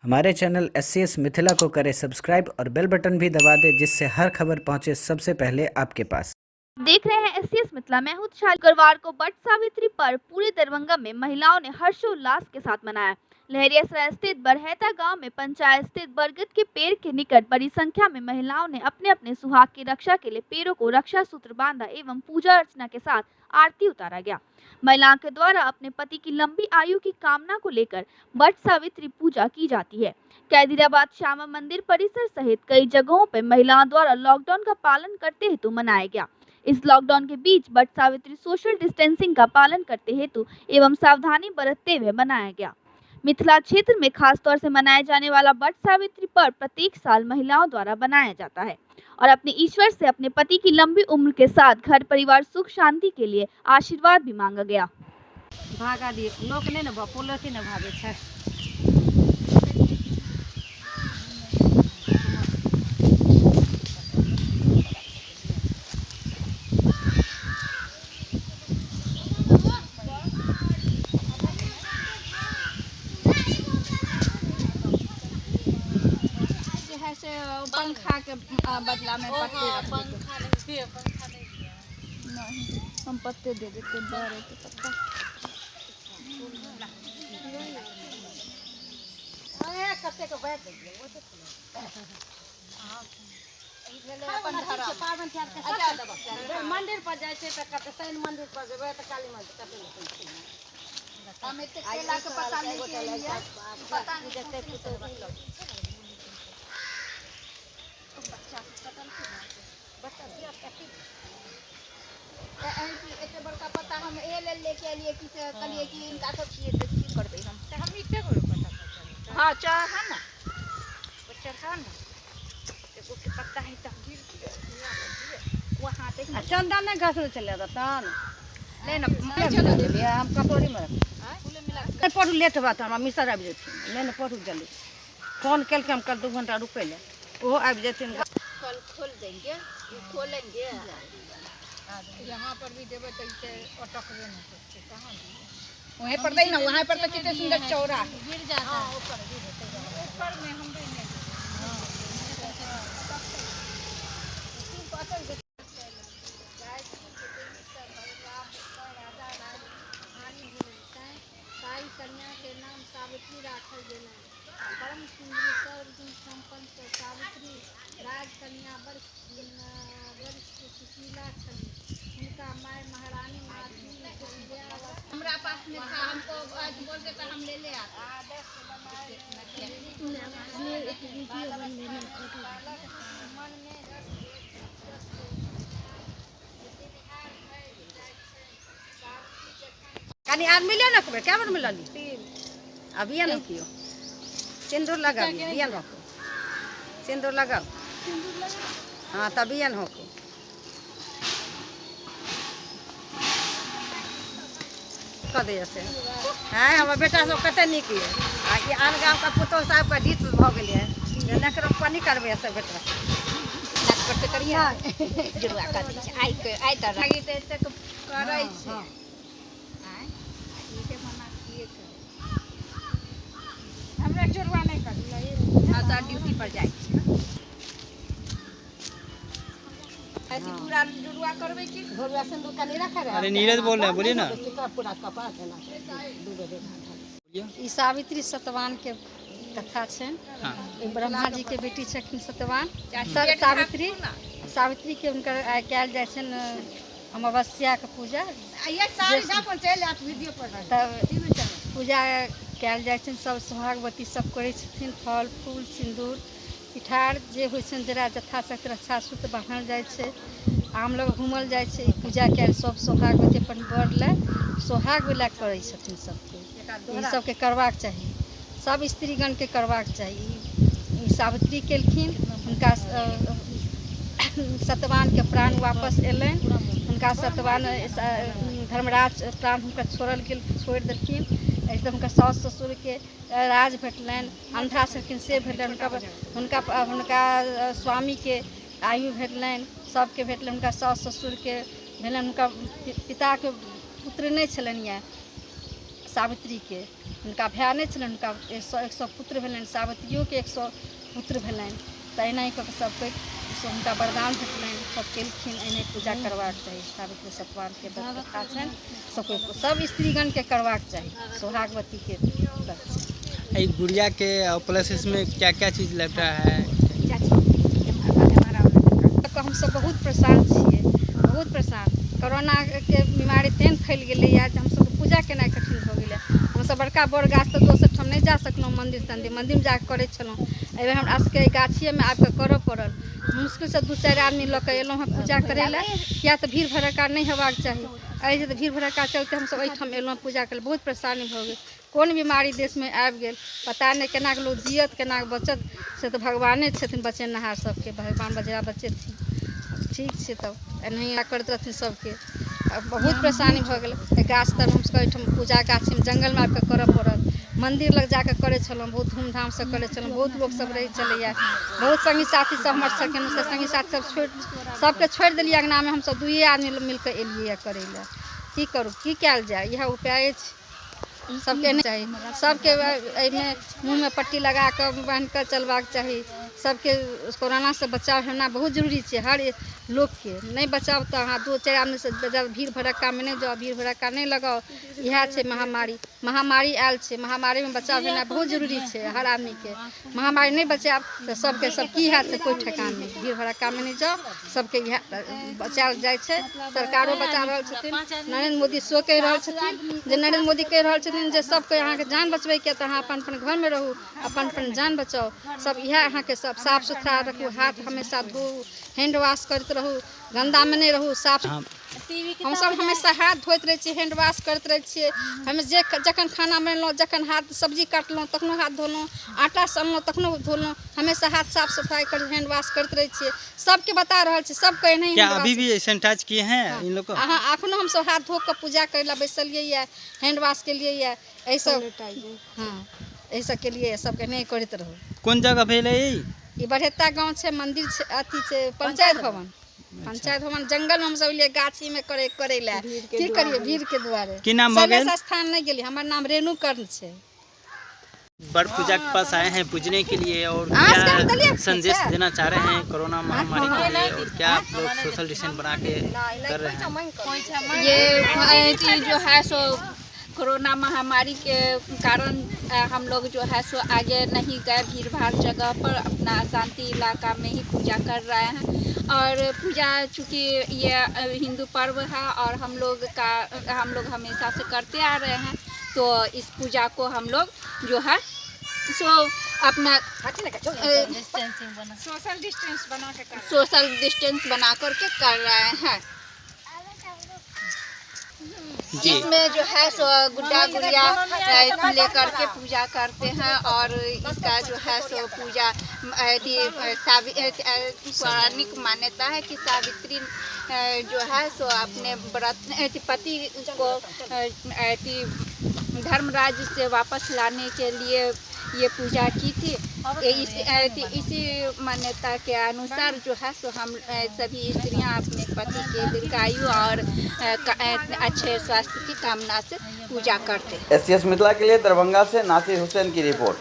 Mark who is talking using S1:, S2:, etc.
S1: हमारे channel SCS Mithila को करें सब्सक्राइब और बेल बटन भी दबा दें, जिससे हर खबर पहुंचे सबसे पहले आपके पास।
S2: देख रहे हैं एससीएस मिथिला। मैं हूं शुक्रवार को वट सावित्री पर्व पूरे दरभंगा में महिलाओं ने हर्षोल्लास के साथ मनाया। लहरियासराय स्थित बरहैता गांव में पंचायत स्थित बरगद के पेड़ के निकट बड़ी संख्या में महिलाओं ने अपने अपने सुहाग की रक्षा के लिए पेड़ों को रक्षा सूत्र बांधा एवं पूजा अर्चना के साथ आरती उतारा गया। महिलाओं के द्वारा अपने पति की लंबी आयु की कामना को लेकर वट सावित्री पूजा की जाती है। कैदिराबाद श्यामा मंदिर परिसर सहित कई जगहों पर महिलाओं द्वारा लॉकडाउन का पालन करते हेतु मनाया गया। इस लॉकडाउन के बीच वट सावित्री सोशल डिस्टेंसिंग का पालन करते हेतु एवं सावधानी बरतते हुए मनाया गया। मिथिला क्षेत्र में खासतौर से मनाया जाने वाला वट सावित्री पर्व प्रत्येक साल महिलाओं द्वारा बनाया जाता है और अपने ईश्वर से अपने पति की लंबी उम्र के साथ घर परिवार सुख शांति के लिए आशीर्वाद भी मांगा गया।
S3: भागा दिए लोग नहीं ना पोलोथी न भागे छै। से पंखा के बदला में पत्ते पंखा नहीं हम पत्ते दे देते बारे के पत्ता कत्ते को बैठ दे वो तो मंदिर पर जाए छे त कत शनि मंदिर पर जेबे त काली मंदिर कते हम एते केला के पत्ता लेके एलिए पता नहीं जते कुछ एते बड़का पत्ता हम ए ले लेके एलिए कि से कलिए कि इनका सब छिए त की करबे हम त हम इते करो पत्ता हां चाह ना बच्चा था ना देखो के पत्ता है त गिर वहां पे चंदन ने घास चले रतन ले ना चलो दे हम कटोरी में फूले मिला पढ़ू लेट बात हम मिसर आबि जेथिन ले ना पढ़ू जल्दी फोन केल के हम कल 2 घंटा रुके ले वो आबि जेथिन कल खोल देंगे खोलेंगे यहाँ पर भी देवे तो इसे अटकबे नहीं करते कहाँ वहीं पर दे ना वहाँ पर तो कितने सुंदर चौरा गिर जाता है ऊपर में हम भी नहीं कन्या के नाम सावित्री राखल गेल परम सुंदरी सर्वगुण संपन्न सावित्री राजकन्या वर्ष सुशीला छली उनका माय महारानी हमरा पास में था हमको आज बोलते तो हम ले ले आते कनी आदमी ले ना क्या बार मिलल अभी न कियो सिंदूर लगा बियन रखो सिंदूर लगाओ हाँ तभी न हो कर दे से हैं हमर बेटा सब कते निक ये आ कि आन गांव का पुतो साहब का जीत भ गेल है नकर पानी करबे सब बेटा नाक पर करिया जुड़वा कर दी आई त लागी त एते करै छै आय ई के मना किए हमरा जुड़वा नहीं कर हां त ड्यूटी पर जाय ऐसी पूरा जुड़वा करबे की घरवा सिंदूर का नहीं रखा रहा।
S4: अरे नीरज बोल रहे हैं, बोलिए ना।
S3: पूरा कपाट है ना ई सावित्री सतवान के कथा छै। ब्रह्मा जी के बेटी छथिन सतवान सर सावित्री के उनकर कैल जाय छन अमावस्या के पूजा ये सारी अपन चल आत वीडियो पर तब पूजा कैल जाय छन। सब सुहागवती सब करे छथिन फल फूल सिंदूर पिठार जे होइ छन जरा यथाशक्ति रक्षा सूत्र बांधल जाय छै। आम लोग घूमल जाय छै पूजा कैल सब सोहागवती अपन बर ले सोहाग वाला करे छथिन सबके ई सबके करबाक चाहिए सब स्त्रीगण के करबाक चाहिए। सावित्री केलखिन उनका सतवान के प्राण वापस एलन उनका सतवान धर्मराज प्राण हुनका छोड़ल गेल छोड़ देलखिन एकदम उनका सास ससुर के राज भेटलन अंधा छलखिन से भेटलन हुनका स्वामी के आयु भेटलन सबके भेटलन उनका सास ससुर के भेलन उनका पिता के पुत्र नहीं छलन
S4: सावित्री के हुनका भाय नहीं छलनि, हुनका 100 पुत्र भेलनि, सावित्रियों के 100 पुत्र भेलनि। तऽ एनाही कऽ के सबके हुनका वरदान भेटलनि, सब केलखिन। एनाही पूजा करबाक चाही, सावित्री सत्यवान के व्रत कथा छनि, सब स्त्रीगण के करबाक चाही, सोहागवती के व्रत।
S5: एक गुड़िया के प्लस इसमें क्या क्या चीज़ लगता है?
S4: हम सब बहुत परेशान छियै, बहुत परेशान। कोरोना के बीमारी तेहन फैल गेलै जे हम सब पूजा केनाइ कठिन भऽ गेलै। हम सब बड़का बड़ गाछ तऽ दोसर ठाम नहीं जा सकलहुँ, मंदिर तंदिर में जाके करै छलहुँ। एहिबेर हमरा सबके गाछिए में आबि कऽ करऽ पड़ल। मुश्किल से 2-4 आदमी लऽ कऽ एलहुँ हँ पूजा करै लए, किया तऽ भीड़ भड़क्का नहीं हेबाक चाही। एहि जे भीड़ भड़क्का चलते हम सब एहिठाम एलहुँ पूजा करै, बहुत परेशानी भऽ गेल। कोन बीमारी देश में आबि गेल पता नहीं, केना के लोग जियत, केना के बचत, से तऽ भगवाने छथिन बचेनहार सबके, भगवान बजरा बचेथिन। ठीक छै, तब एनाही करैत रहथिन सबके। बहुत परेशानी भऽ गेल। गाछ तर हमसब एहिठाम पूजा गाछी में जंगल में आबि कऽ करऽ पड़ल। मंदिर लग जाके करे छलहुँ, बहुत धूमधाम से करे छलहुँ। बहुत लोग सब रहे चलैया, बहुत संगी साथी सब हमर सबके संगी साथी सब सबके छोड़ि देलियै अंगना में। हम सब 2 आदमी मिलकर एलियै करे लए। की करू, की कयल जाए, यह उपाय छै। सबके नहीं चाहिए, सबके एहिमे मुँह में पट्टी लगा कर बांध कर चलबाक चाही। सबके कोरोना से बचाव होना बहुत जरूरी है। हर लोग के नहीं बचाव तो अहाँ 2-4 आदमी से भीड़ भड़क्का में नहीं जाओ, भीड़ भड़क्का नहीं लगाओ। यह है महामारी आयल है, महामारी में बचाव होना बहुत जरूरी है हर आदमी के। महामारी नहीं बचाव तो सबके सब की है, कोई ठेकान नहीं। भीड़ भड़क्का में नहीं जाओ, सबके बचाल जाए छे। सरकारों बचा रहल छथिन, नरेंद्र मोदी सो कहि रहल छथिन जे नरेंद्र मोदी कहि रहल छथिन जे सबके अहाँ के जान बचबे के तो अहाँ अपन घर में रहू, अपन जान बचाओ। सब यह अहाँ के सब साफ सुथरा रखू, हाथ हमेशा धो, हैंड वॉश करते रहू, गंदा में नहीं रहू, साफ। हम सब हमेशा हाथ धोते रहे छियै, हैंड वॉश करते रहे छियै। हमें जखन खाना बनेलहुँ, जखन हाथ सब्जी काटलहुँ तखनो हाथ धोलहुँ, आटा सनलहुँ तखनो धोलहुँ। हमेशा हाथ साफ सफाई कर, हैंड वॉश करते रहे छियै। सबके बता रहल छी, सब कहे नहीं।
S5: क्या अभी भी सैनिटाइज किए हैं इन लोग को?
S4: हाँ, अखनो हम सब हाथ धो कर पूजा करे ला बैसलिए या हैंड वॉश के लिए या ऐसा। हाँ, ऐसा के लिए सबके नहीं करते रहो।
S5: कौन जगह भेल है
S4: ये बरहेता गाँव है, मंदिर अथी है, पंचायत भवन। पंचायत भवन जंगल में हम सब लिए गाछी में करे ला। की करिए भीड़ के द्वारे।
S5: की नाम हो गेल?
S4: स्थान नहीं गेली, हमार नाम रेणु कर्ण है।
S5: बड़ पूजा के पास आए हैं पूजने के लिए, और क्या संदेश देना चाह रहे हैं कोरोना महामारी के लिए, और क्या आप लोग सोशल डिस्टेंस बना के कर रहे हैं?
S3: ये जो है सो कोरोना महामारी के कारण हम लोग जो है सो आगे नहीं गए, भीड़ भाड़ जगह पर अपना शांति इलाका में ही पूजा कर रहे हैं। और पूजा चूँकि ये हिंदू पर्व है और हम लोग हमेशा से करते आ रहे हैं, तो इस पूजा को हम लोग जो है सो अपना सोशल डिस्टेंस बना करके कर रहे हैं। इसमें जो है सो गुड्डा गुड़िया लेकर के पूजा करते हैं, और इसका जो है सो पूजा पौराणिक मान्यता है कि सावित्री जो है सो अपने व्रत पति को धर्मराज से वापस लाने के लिए ये पूजा की थी। इसी मान्यता के अनुसार जो है सो हम सभी स्त्रियां अपने पति के दीर्घायु और अच्छे स्वास्थ्य की कामना से पूजा करते हैं।
S6: एससीएस मिथिला के लिए दरभंगा से नासिर हुसैन की रिपोर्ट।